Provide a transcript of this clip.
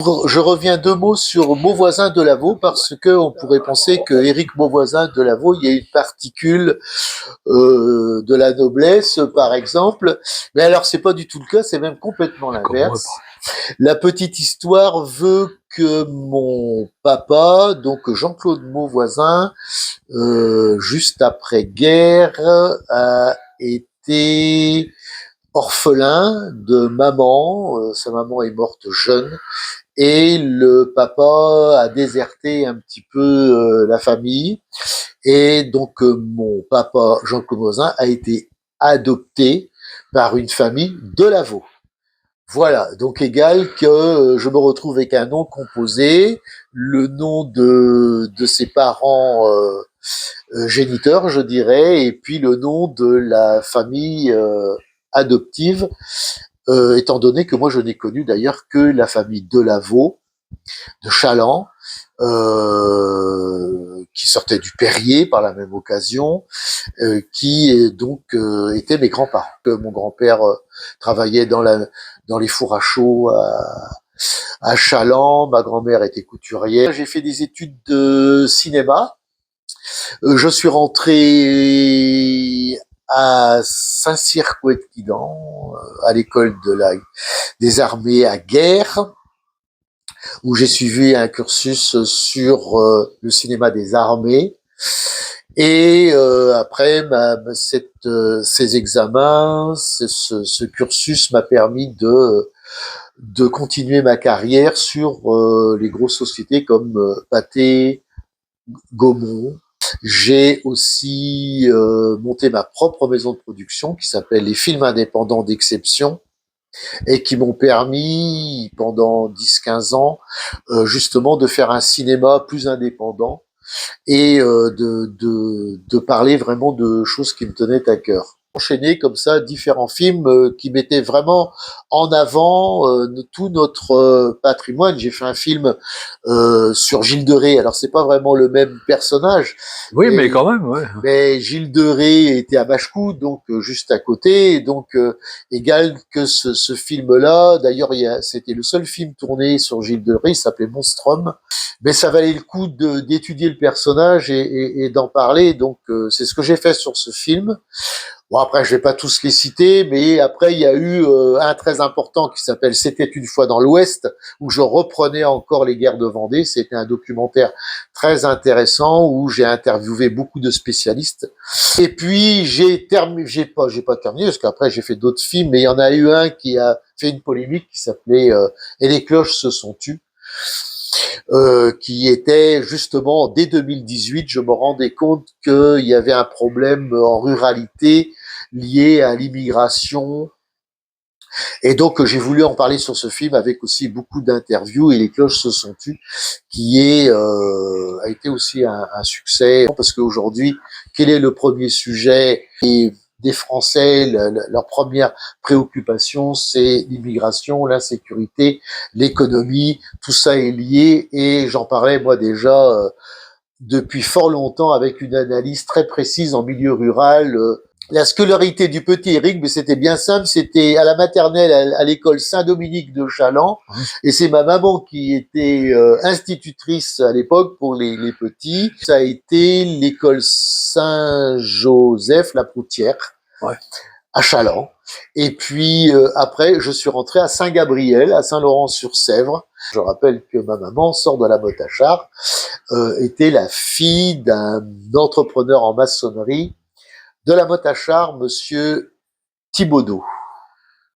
Je reviens 2 mots sur Mauvoisin de Lavaux parce que on pourrait penser que Éric Mauvoisin de Lavaux, il y a une particule de la noblesse, par exemple. Mais alors, c'est pas du tout le cas, c'est même complètement l'inverse. La petite histoire veut que mon papa, donc Jean-Claude Mauvoisin, juste après-guerre, a été orphelin de maman. Sa maman est morte jeune. Et le papa a déserté un petit peu la famille. Et donc, mon papa, Jean-Claude Mauvoisin, a été adopté par une famille de Lavaux. Voilà, donc égal que je me retrouve avec un nom composé, le nom de ses parents géniteurs, je dirais, et puis le nom de la famille adoptive, étant donné que moi je n'ai connu d'ailleurs que la famille de Lavaux, de Chaland, qui sortait du Perrier par la même occasion, qui donc étaient mes grands-parents. Mon grand-père travaillait dans les fours à chaud à Chaland, ma grand-mère était couturière. J'ai fait des études de cinéma. Je suis rentré à Saint-Cyr-Couët-Quidan, à l'école des armées à Guerre, où j'ai suivi un cursus sur le cinéma des armées. Et après ces examens, ce cursus m'a permis de continuer ma carrière sur les grosses sociétés comme Pathé, Gaumont. J'ai aussi monté ma propre maison de production qui s'appelle les Films Indépendants d'Exception, et qui m'ont permis pendant 10-15 ans justement de faire un cinéma plus indépendant et de parler vraiment de choses qui me tenaient à cœur. Enchaîner comme ça différents films qui mettaient vraiment en avant tout notre patrimoine. J'ai fait un film sur Gilles de Rais. Alors c'est pas vraiment le même personnage. Oui, mais quand même, ouais. Mais Gilles de Rais était à Machecoul, donc juste à côté, donc égal que ce film-là. D'ailleurs, c'était le seul film tourné sur Gilles de Rais, il s'appelait Monstrum. Mais ça valait le coup d'étudier le personnage et d'en parler. Donc c'est ce que j'ai fait sur ce film. Bon, après, je vais pas tous les citer, mais après, il y a eu un très important qui s'appelle C'était une fois dans l'Ouest, où je reprenais encore les guerres de Vendée. C'était un documentaire très intéressant où j'ai interviewé beaucoup de spécialistes. Et puis, j'ai pas terminé, parce qu'après, j'ai fait d'autres films, mais il y en a eu un qui a fait une polémique qui s'appelait Et les cloches se sont tues. Qui était justement, dès 2018, je me rendais compte qu'il y avait un problème en ruralité lié à l'immigration. Et donc, j'ai voulu en parler sur ce film avec aussi beaucoup d'interviews, et les cloches se sont tues, a été aussi un succès, parce qu'aujourd'hui, quel est le premier sujet des Français? Leur première préoccupation, c'est l'immigration, l'insécurité, l'économie, tout ça est lié, et j'en parlais moi déjà depuis fort longtemps avec une analyse très précise en milieu rural. La scolarité du petit Eric, mais c'était bien simple, c'était à la maternelle à l'école Saint-Dominique de Chaland, et c'est ma maman qui était institutrice à l'époque pour les petits. Ça a été l'école Saint-Joseph, la Proutière, à Chaland. Et puis après, je suis rentré à Saint-Gabriel, à Saint-Laurent-sur-Sèvre. Je rappelle que ma maman, sort de la Motachar, était la fille d'un entrepreneur en maçonnerie de la Motachar, monsieur Thibaudot.